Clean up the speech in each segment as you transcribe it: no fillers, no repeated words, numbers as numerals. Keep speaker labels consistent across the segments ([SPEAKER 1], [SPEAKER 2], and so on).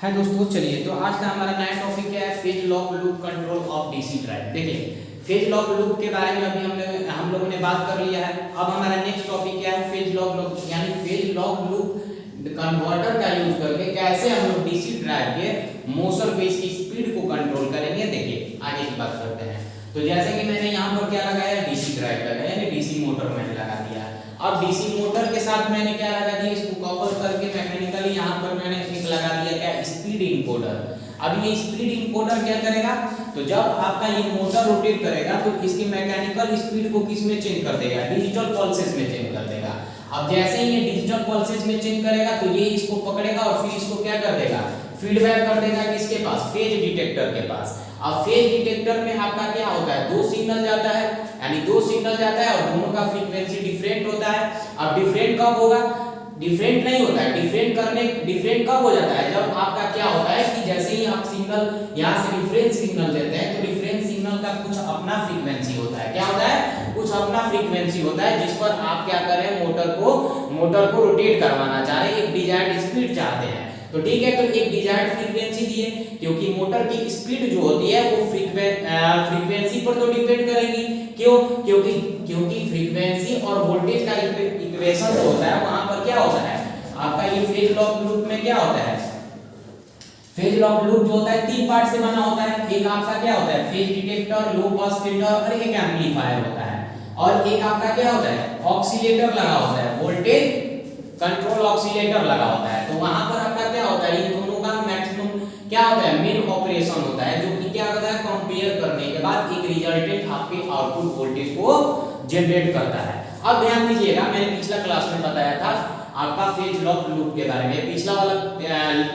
[SPEAKER 1] है दोस्तों, चलिए तो आज का हमारा नया टॉपिक क्या है, phase lock loop control of DC drive. देखिए फेज लॉक लूप के बारे में अभी हम लोगों ने बात कर लिया है। अब हमारा नेक्स्ट टॉपिक क्या है, फेज लॉक लूप यानी फेज लॉक लूप कन्वर्टर का यूज करके कैसे हम लोग डीसी ड्राइव के मोशन पे इसकी स्पीड को कंट्रोल करेंगे। देखिए आगे की बात करते हैं। तो जैसे कि मैंने यहाँ पर क्या लगाया, डीसी ड्राइव लगाया यानी डीसी मोटर मैंने लगा दिया। अब डीसी मोटर के साथ मैंने क्या लगा दिया, इसको कपल करके मैकेनिकली यहाँ पर मैंने एक लगा दिया क्या, स्पीड इनकोडर। अब ये स्पीड इनकोडर क्या करेगा, तो जब आपका ये मोटर रोटेट करेगा तो इसकी मैकेनिकल स्पीड को किस में चेंज कर देगा, डिजिटल पल्सेस में चेंज कर देगा। अब जैसे ही ये डिजिटल पल्सेस में चेंज करेगा तो ये इसको पकड़ेगा और फिर इसको क्या कर देगा, फीडबैक कर देगा किसके पास, फेज डिटेक्टर के पास। अब फेज डिटेक्टर में आपका क्या होता है, दो सिग्नल जाता है यानी दो सिग्नल जाता है और दोनों का फ्रीक्वेंसी डिफरेंट होता है। अब डिफरेंट कब होगा, डिफरेंट नहीं होता है, डिफरेंट कब हो जाता है, जब आपका क्या होता है कि जैसे ही आप सिग्नल यहाँ से डिफरेंस सिग्नल देते हैं तो डिफरेंस सिग्नल का कुछ अपना फ्रीक्वेंसी होता है। क्या होता है, कुछ अपना फ्रीक्वेंसी होता है जिस पर आप क्या कर रहे हैं, मोटर को रोटेट करवाना चाह रहे हैं, एक डिजायर्ड स्पीड चाहते हैं। तो ठीक है, तो एक डिजायर्ड फ्रीक्वेंसी दिए, क्योंकि मोटर की स्पीड जो होती है वो फ्रीक्वेंसी पर तो डिपेंड करेगी। क्यों, क्योंकि फ्रीक्वेंसी और वोल्टेज का इक्वेशन जो होता है वहां पर क्या होता है, आपका ये फेज लॉक लूप में क्या होता है, फेज लॉक लूप जो होता है तीन पार्ट से बना होता है। एक आपका क्या होता है, फेज डिटेक्टर, लो पास फिल्टर और एक एम्पलीफायर होता है। और एक आपका क्या होता है, ऑक्सीलेटर लगा होता है, वोल्टेज कंट्रोल ऑक्सीलेटर लगा होता है। तो वहां पर आपका क्या होता है, इन दोनों का मैक्सिमम क्या होता है, मेन ऑपरेशन होता है, जो कि क्या होता है, कंपेयर करने के बाद एक रिजल्टेंट आपके आउटपुट वोल्टेज को जनरेट करता है। अब ध्यान दीजिएगा, मैंने पिछला क्लास में बताया था आपका फेज लॉक लूप के बारे में, पिछला वाला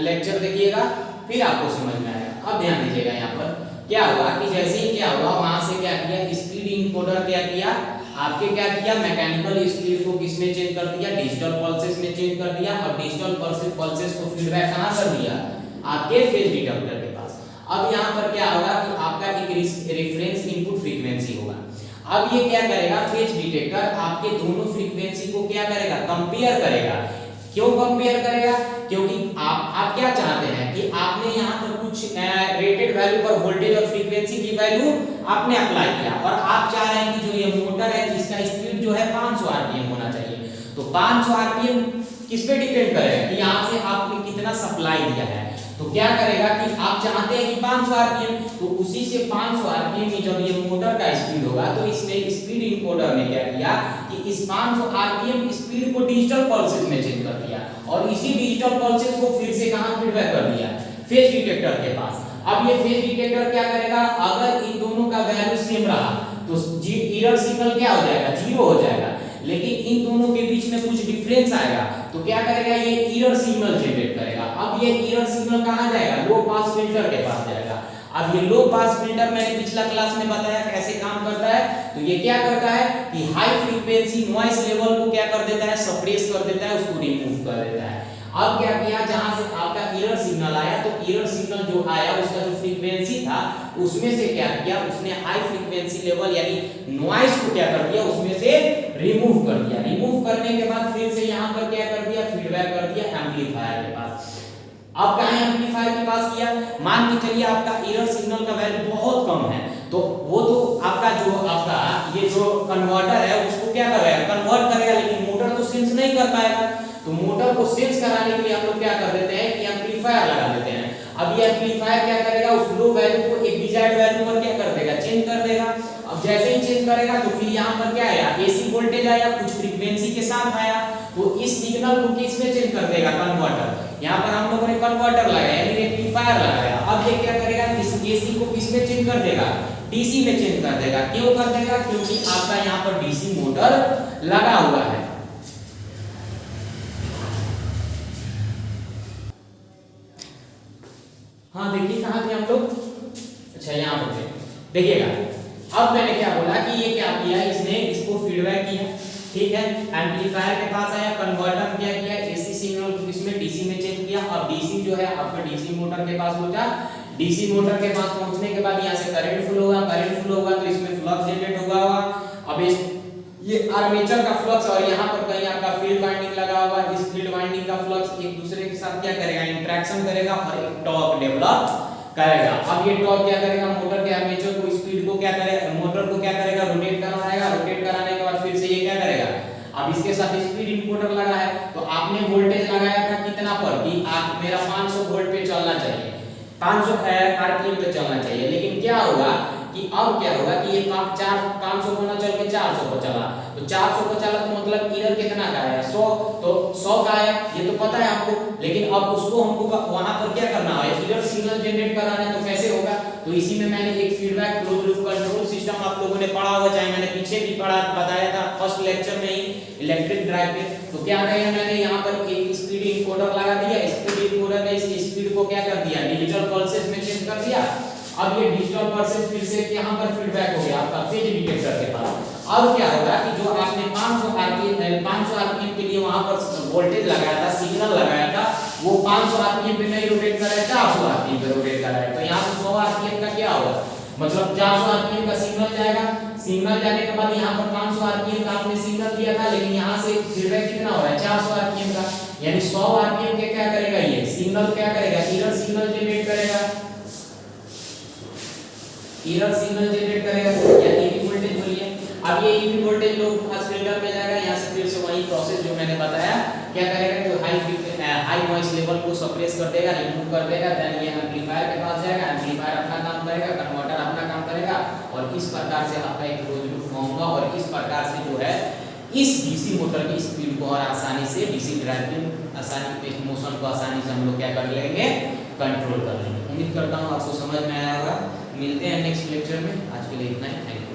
[SPEAKER 1] लेक्चर देखिएगा फिर आपको समझ में आएगा। अब ध्यान दीजिएगा, यहाँ पर क्या हुआ कि जैसे ही क्या हुआ वहां से क्या किया, स्पीड इनकोडर क्या किया, आपके क्या किया, मैकेनिकल स्पीड को किस में चेंज कर दिया, डिजिटल पल्सेस में चेंज कर दिया। और डिजिटल पल्सेस को फीडबैक कहां कर दिया, आपके फेज डिटेक्टर के पास। अब यहाँ पर क्या होगा कि आपका एक रेफरेंस इनपुट फ्रीक्वेंसी होगा। अब ये क्या करेगा, फेज डिटेक्टर आपके दोनों फ्रीक्वेंसी को क्या करेगा, कंपेयर करेगा। क्यों कंपेयर करेगा, क्योंकि आप क्या चाहते हैं कि आपने यहाँ पर कुछ रेटेड वैल्यू पर वोल्टेज और फ्रीक्वेंसी की वैल्यू आपने अप्लाई किया और आप चाह रहे हैं कि जो ये मोटर है जिसका स्पीड जो है 500 आरपीएम होना चाहिए। तो 500 आरपीएम किस पे डिपेंड करेगा कि यहाँ से आपने कितना सप्लाई दिया है। तो क्या करेगा कि आप चाहते हैं कि 500 आरपीएम, तो उसी से 500 आरपीएम में जब ये मोटर का स्पीड होगा तो इसमें स्पीड इनकोडर ने क्या किया कि इस 500 आरपीएम स्पीड को डिजिटल पल्सेस में चेंज कर दिया और इसी डिजिटल पल्सेस को फिर से कहां फीडबैक कर दिया, फेज डिटेक्टर के पास। अब ये फेज डिटेक्टर क्या करेगा, अगर इन दोनों का वैल्यू सेम रहा तो एरर सिग्नल क्या हो जाएगा, जीरो हो जाएगा। लेकिन इन दोनों के बीच में कुछ डिफरेंस आएगा तो क्या करेगा, ये एरर सिग्नल जनरेट करेगा। अब ये एरर सिग्नल कहां जाएगा, लो पास फिल्टर के पास जाएगा। अब ये लो पास फिल्टर मैंने पिछला क्लास में बताया कैसे काम करता है। तो ये क्या करता है कि हाई फ्रीक्वेंसी नॉइस लेवल को क्या कर देता है, सप्रेस कर देता है, उसको रिमूव कर देता है। अब क्या किया, जहां से आपका एरर सिग्नल आया तो एरर सिग्नल जो आया उसका जो फ्रीक्वेंसी था उसमें से क्या किया, उसने हाई फ्रीक्वेंसी लेवल यानी नॉइस को क्या कर दिया, उसमें से रिमूव कर दिया। रिमूव करने के बाद फिर से यहां पर क्या कर दिया, फीडबैक कर दिया एम्पलीफायर के पास। अब कहां एम्पलीफायर के पास किया, मान के चलिए आपका एरर सिग्नल का वैल्यू बहुत कम है तो वो तो आपका ये जो कन्वर्टर है उसको क्या करेगा, कन्वर्ट करेगा, लेकिन मोटर तो सेंस नहीं कर पाएगा। तो मोटर को सेंस कराने के लिए हम लोग क्या कर देते हैं कि एम्पलीफायर लगा देते हैं। अब ये एम्पलीफायर क्या करेगा, उस लो वैल्यू को एक डिजायर्ड वैल्यू पर क्या कर देगा, चेंज कर देगा। अब जैसे ही चेंज करेगा तो फिर यहाँ पर क्या आया, एसी वोल्टेज आया, कुछ फ्रीक्वेंसी के साथ आया। तो इस सिग्नल को किस में चेंज कर देगा, कन्वर्टर। यहाँ पर हम लोगों ने कन्वर्टर लगाया यानी रेक्टिफायर लगाया। अब ये क्या करेगा, इस एसी को किस में चेंज कर देगा, डीसी में चेंज कर देगा। क्यों कर देगा, क्योंकि आपका यहाँ पर डीसी मोटर लगा हुआ है। हाँ देखिए कहां थे हम लोग, अच्छा यहाँ पर थे, देखिएगा। अब मैंने क्या बोला कि ये क्या किया, इसने इसको फीडबैक किया, ठीक है, एम्पलीफायर के पास आया, कन्वर्टर क्या किया, एसी सिग्नल को इसमें डीसी में चेंज किया। अब डीसी जो है आपका डीसी मोटर के पास पहुंचा, डीसी मोटर के पास पहुंचने के बाद यहाँ से करंट फ्लो होगा, करंट फ्लो होगा तो इसमें फ्लक्स जनरेट होगा। अब ये आर्मेचर का फ्लक्स और यहाँ पर कहीं आपका फील्ड वाइंडिंग लगा हुआ है, इस फील्ड वाइंडिंग का फ्लक्स एक दूसरे के साथ क्या करेगा, इंटरेक्शन करेगा और एक टॉर्क डेवलप करेगा। अब ये टॉर्क क्या करेगा, मोटर के आर्मेचर को स्पीड को क्या करेगा, मोटर को क्या करेगा, रोटेट कराएगा। रोटेट कराने के बाद फिर से ये क्या करेगा, अब इसके साथ स्पीड इंपोर्टर लगा है तो आपने वोल्टेज लगाया था कितना पर कि आप मेरा 500 वोल्ट पे चलना चाहिए, 500 आरपीएम पे चलना चाहिए। लेकिन क्या होगा कि अब क्या होगा कि ये 500 को ना चल के 400 को चला, तो 400 को चला तो मतलब इधर कितना का आया 100, तो 100 का आया, ये तो पता है आपको। लेकिन अब उसको हमको वहां पर क्या करना है, इधर सिग्नल जनरेट कराना है, तो कैसे होगा, तो इसी में मैंने एक feedback close loop control system आप लोगों ने पढ़ा होगा, चाहे मैंने पीछे भी पढ़ा बताया था फर्स्ट लेक्चर में ही इलेक्ट्रिक ड्राइव पे। तो क्या किया मैंने यहाँ पर एक स्पीड इनकोडर लगा दिया, स्पीड इनकोडर ने इस स्पीड को क्या कर दिया, डिजिटल पल्सेस में चेंज कर दिया। अब ये डिजिटल पल्सेस फिर से यहाँ पर फीडबैक हो गया आपका फेज डिटेक्टर के पास। अब क्या होगा कि जो आपने 500 आरपीएम के लिए वहां पर वोल्टेज लगाया था, सिग्नल लगाया था, वो 500 आरपीएम पे नहीं रोटेट कर रहा है, 400 आरपीएम पे रोटेट कर रहा है। तो यहाँ पे 100 आरपीएम का क्या होगा, मतलब 400 आरपीएम का सिग्नल जाएगा। सिग्नल जाने के बाद यहाँ पर 500 आरपीएम का आपने सिग्नल दिया था, लेकिन यहाँ से फीडबैक कितना हो रहा है, 400 आरपीएम का, यानी 100 आरपीएम के क्या करेगा, ये सिग्नल क्या करेगा, एरर सिग्नल जनरेट करेगा, एरर सिग्नल जनरेट करेगा या ईवी वोल्टेज बोलिए। अब ये ईवी वोल्टेज लो पास फिल्टर में जाएगा, यहाँ से फिर से वही प्रोसेस जो मैंने बताया क्या करेगा, तो हाई नॉइस लेवल को सप्रेस कर देगा, रिमूव कर देगा, देन ये एम्पलीफायर के पास जाएगा, एम्पलीफायर अपना काम करेगा, कन्वर्टर अपना काम करेगा, और इस प्रकार से आपका एक क्लोज लूप फॉर्म होगा। और इस प्रकार से जो है इस डीसी मोटर की स्पीड को और आसानी से डीसी ड्राइव की आसानी मोशन को आसानी से हम लोग क्या कर लेंगे, कंट्रोल कर लेंगे। उम्मीद करता हूँ आपको समझ में आया होगा। मिलते हैं नेक्स्ट लेक्चर में, आज के लिए इतना ही, थैंक यू।